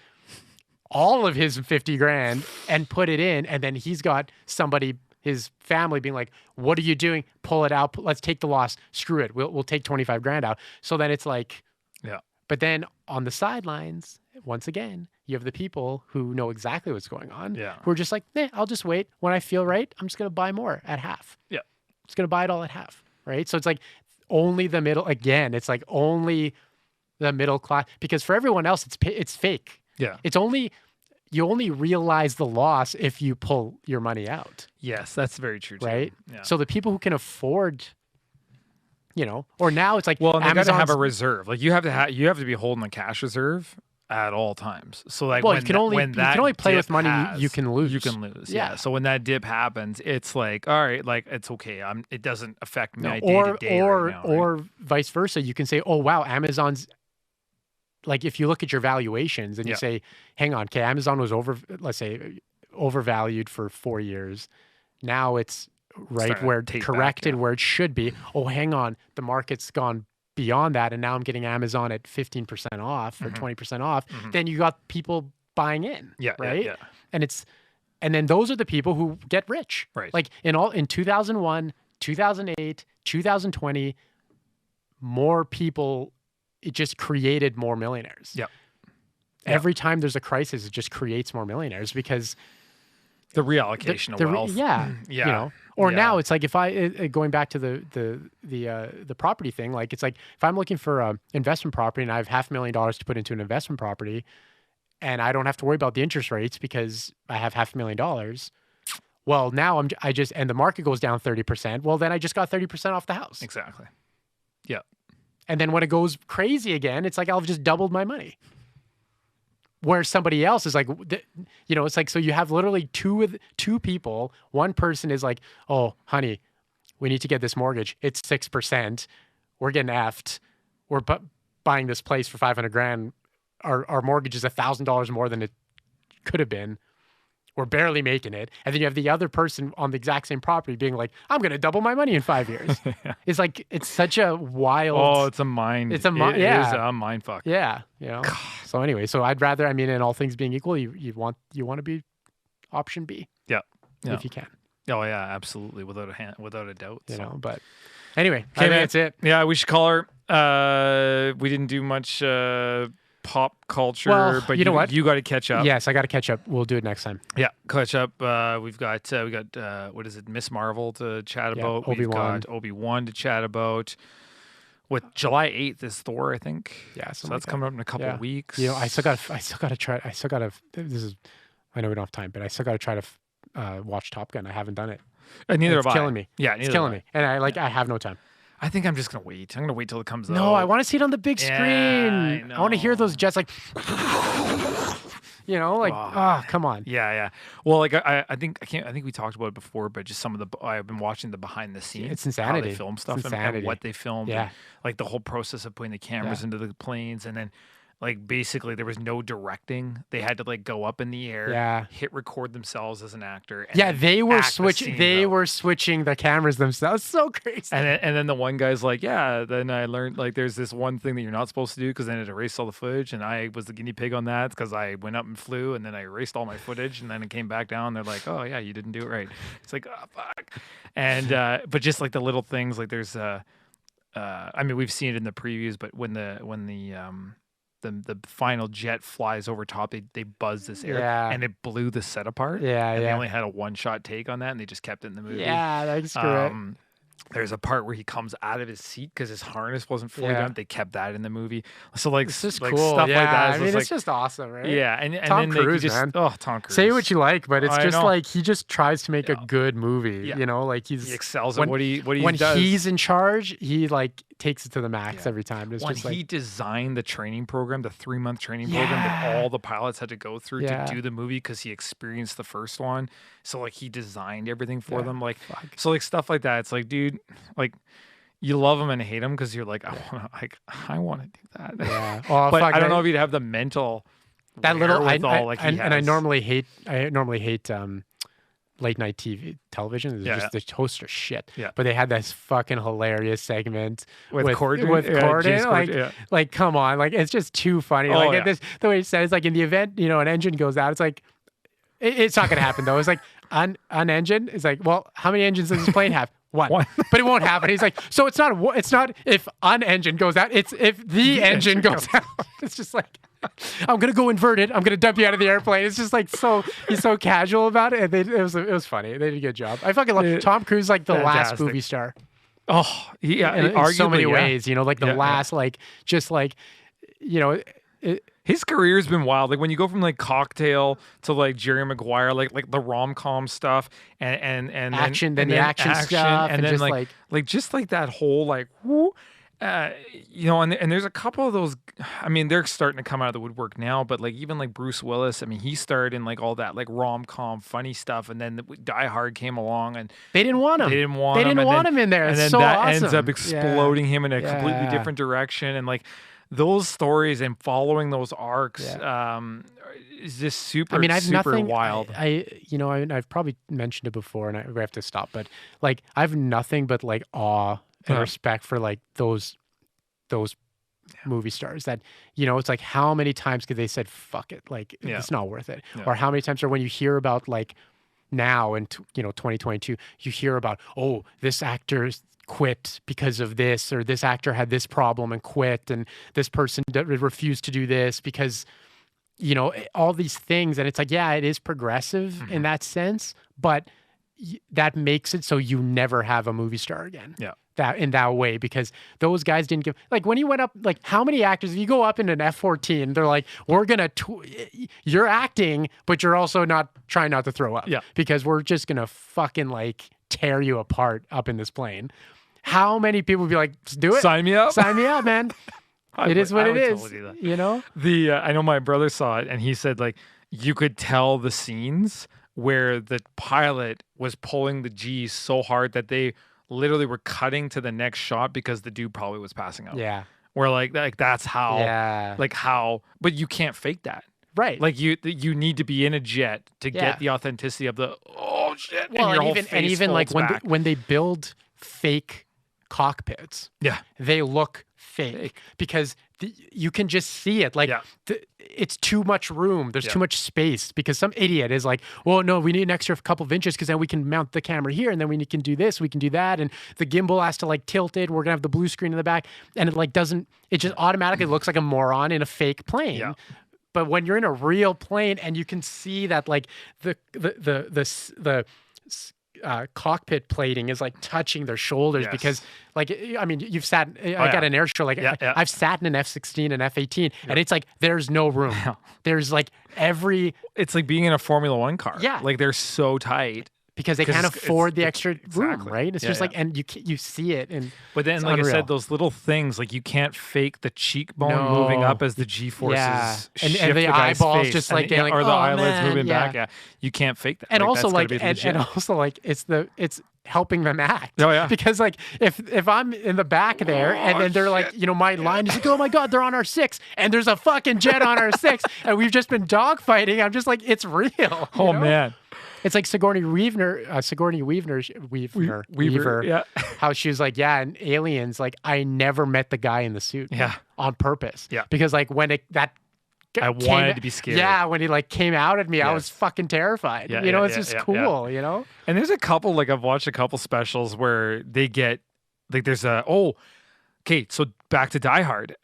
all of his 50 grand, and put it in. And then he's got somebody, his family, being like, what are you doing? Pull it out. Let's take the loss. Screw it. We'll take 25 grand out. So then it's like, yeah. But then on the sidelines, once again, you have the people who know exactly what's going on. Yeah. Who are just like, I'll just wait. When I feel right, I'm just going to buy more at half. Yeah. I'm just going to buy it all at half. Right. So it's like only the middle, again, it's like only the middle class, because for everyone else, it's fake. Yeah. You only realize the loss if you pull your money out. Yes, that's very true too. Right? Yeah. So the people who can afford, you know, or now it's like, well, and they got to have a reserve. Like you have to be holding a cash reserve at all times. So like, well, you can only play with money you can lose. You can lose. Yeah. So when that dip happens, it's like, all right, like it's okay. It doesn't affect me day to day right now, or vice versa. You can say, oh wow, Amazon's. Like if you look at your valuations and you say, hang on, okay, Amazon was overvalued for 4 years. Now it's corrected where it should be. Oh, hang on, the market's gone beyond that, and now I'm getting Amazon at 15% off or 20% off. Mm-hmm. Then you got people buying in, right? Yeah. And then those are the people who get rich, right? Like in 2001, 2008, 2020, more people. It just created more millionaires. Yep. Every time there's a crisis, it just creates more millionaires because the reallocation of wealth. Yeah. You know. Or now it's like if going back to the property thing, like it's like if I'm looking for an investment property and I have $500,000 to put into an investment property, and I don't have to worry about the interest rates because I have $500,000. Well, now and the market goes down 30%. Well, then I just got 30% off the house. Exactly. Yeah. And then when it goes crazy again, it's like I'll have just doubled my money. Where somebody else is like, it's like, so you have literally two people. One person is like, oh, honey, we need to get this mortgage. It's 6%. We're getting effed. We're buying this place for $500,000. Our mortgage is $1,000 more than it could have been. We're barely making it. And then you have the other person on the exact same property being like, I'm going to double my money in 5 years. It's like, it's such a wild. Oh, it's a mind. It is a mind fuck. Yeah. So anyway, I'd rather, in all things being equal, you want to be option B. Yeah. If you can. Oh yeah, absolutely. Without a doubt. But anyway, okay, that's it. Yeah, we should call her. We didn't do much pop culture, but you know what? You got to catch up. Yes, I got to catch up. We'll do it next time. Yeah, catch up. We've got what is it? Miss Marvel to chat about. Obi-Wan. We've got Obi-Wan to chat about. What, July 8th is Thor, I think. Yeah, so that's coming up in a couple of weeks. I still got to try. I know we don't have time, but I still got to try to watch Top Gun. I haven't done it. Neither have I. It's killing me. Yeah, it's killing me, and I have no time. I think I'm just gonna wait. I'm gonna wait till it comes out. No, I want to see it on the big screen. I want to hear those jets like, come on. Yeah. Well, I think we talked about it before, but just some of I've been watching the behind the scenes. It's insanity. How they film stuff and what they filmed. Yeah. And, like the whole process of putting the cameras into the planes, and then like basically there was no directing. They had to like go up in the air, hit record themselves as an actor. And they were switching. They were switching the cameras themselves. So crazy. And then the one guy's like, yeah. Then I learned like there's this one thing that you're not supposed to do because then it erased all the footage, and I was the guinea pig on that because I went up and flew, and then I erased all my footage, and then it came back down. They're like, oh yeah, you didn't do it right. It's like, oh fuck. And but just like the little things, like there's we've seen it in the previews, but when the final jet flies over top, they buzz this air, and it blew the set apart. They only had a one-shot take on that, and they just kept it in the movie. Yeah, that's correct. There's a part where he comes out of his seat because his harness wasn't fully done. They kept that in the movie. So like, it's just like cool. Stuff like that. It's just awesome, right? Yeah, and Tom then Cruise, just, man. Oh, Tom Cruise. Say what you like, but it's just like he just tries to make a good movie. Yeah. Like he excels at what he does. When he's in charge, he like takes it to the max every time. It's when just he designed the training program, the 3-month training program that all the pilots had to go through to do the movie because he experienced the first one. So like he designed everything for them. Like so like stuff like that. It's like, dude, like you love him and hate him because you're like, I want to do that. Yeah. But I don't know if you'd have the mental that little I normally hate late night television. The hosts are shit. Yeah. But they had this fucking hilarious segment with Corden. Like, come on. Like, it's just too funny. The way he said it's like in the event, an engine goes out, it's like, it's not going to happen though. It's like, an engine is like, well, how many engines does this plane have? One. But it won't happen. He's like, so it's not if an engine goes out, it's if the engine goes out. It's just like, I'm gonna go invert it. I'm gonna dump you out of the airplane. It's just like he's so casual about it. And it was funny. They did a good job. I fucking love Tom Cruise, like the last movie star. Oh yeah, in so many ways. Like the last, like just like, his career's been wild. Like when you go from like Cocktail to like Jerry Maguire, like the rom-com stuff and action, then the action stuff, and then like just like that whole like whoo. And there's a couple of those. I mean, they're starting to come out of the woodwork now. But like even like Bruce Willis, I mean, he started in like all that like rom-com funny stuff, and then Die Hard came along, and they didn't want him. They didn't want him in there, and then so that awesome. ends up exploding him in a completely different direction, and like those stories and following those arcs is just super. I mean, I've super nothing, wild. I've probably mentioned it before, and we have to stop. But like, I have nothing but like awe and respect for like those movie stars that, it's like how many times could they said, fuck it, like it's not worth it. Or how many times, or when you hear about like now in 2022, you hear about, oh, this actor quit because of this, or this actor had this problem and quit, and this person refused to do this because, all these things. And it's like, yeah, it is progressive in that sense, but that makes it so you never have a movie star again. Yeah. That in that way, because those guys didn't give, like, when he went up, like, how many actors, if you go up in an F-14, they're like, we're gonna you're acting, but you're also not trying not to throw up. Yeah. Because we're just gonna fucking like tear you apart up in this plane. How many people would be like, do it, sign me up, man. It is what it is. Totally, you know, I know my brother saw it, and he said, like, you could tell the scenes where the pilot was pulling the G so hard that they literally were cutting to the next shot because the dude probably was passing out. Yeah. Where like that's how, yeah. like how, but you can't fake that. Right. Like you need to be in a jet to get the authenticity of the, oh shit. Well, and even like when they build fake cockpits, they look fake because you can just see it. Like it's too much room. There's too much space because some idiot is like, well, no, we need an extra couple of inches because then we can mount the camera here and then we can do this, we can do that. And the gimbal has to like tilt it. We're going to have the blue screen in the back. And it like it just automatically looks like a moron in a fake plane. Yeah. But when you're in a real plane and you can see that like the cockpit plating is like touching their shoulders because like, I mean, you've sat, I got an air show, like I've sat in an F-16 and F-18 and it's like, there's no room. There's like it's like being in a Formula One car. Yeah. Like they're so tight. Because they can't afford the extra room, right? It's just like, and you see it. But then, like I said, those little things, like you can't fake the cheekbone moving up as the G-forces shift and the eyeballs face, just like getting, like, or the eyelids man, moving back. Yeah, you can't fake that. And also like, and also like, it's helping them act. Oh yeah. Because like if I'm in the back there and then they're like, you know, my line is like, oh my God, they're on our 6 and there's a fucking jet on our 6 and we've just been dogfighting. I'm just like, it's real. Oh man. It's like Sigourney Weaver, how she was like, yeah, in Aliens, like I never met the guy in the suit, on purpose, because like when I wanted to be scared. Yeah, when he like came out at me, I was fucking terrified. You know, it's just cool. You know, and there's a couple, like I've watched a couple specials where they get like there's okay, so back to Die Hard.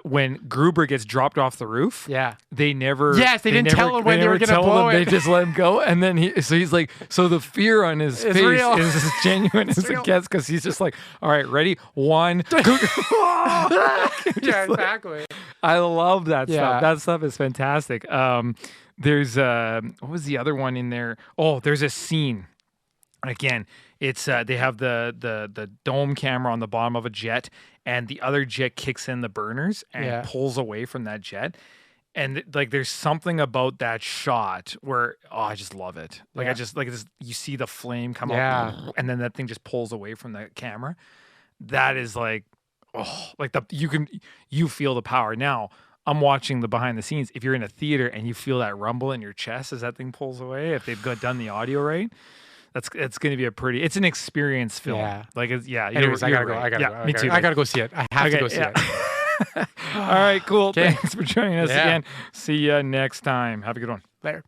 When Gruber gets dropped off the roof, they never. Yes, they didn't tell him when they were going to blow it. They just let him go, and then he's like, so the fear on his face is as genuine as it gets because he's just like, all right, ready, 1. Yeah, exactly. I love that stuff. That stuff is fantastic. There's what was the other one in there? Oh, there's a scene. Again, it's they have the dome camera on the bottom of a jet, and the other jet kicks in the burners and pulls away from that jet. And like, there's something about that shot where I just love it. Like I just like this. You see the flame come up, and then that thing just pulls away from the camera. That is like, like you feel the power. Now I'm watching the behind the scenes. If you're in a theater and you feel that rumble in your chest as that thing pulls away, if they've done the audio right. It's going to be it's an experience film. Yeah. Like, anyways, I gotta go see it. I have to go see it. All right, cool. Thanks for joining us again. See you next time. Have a good one. Later.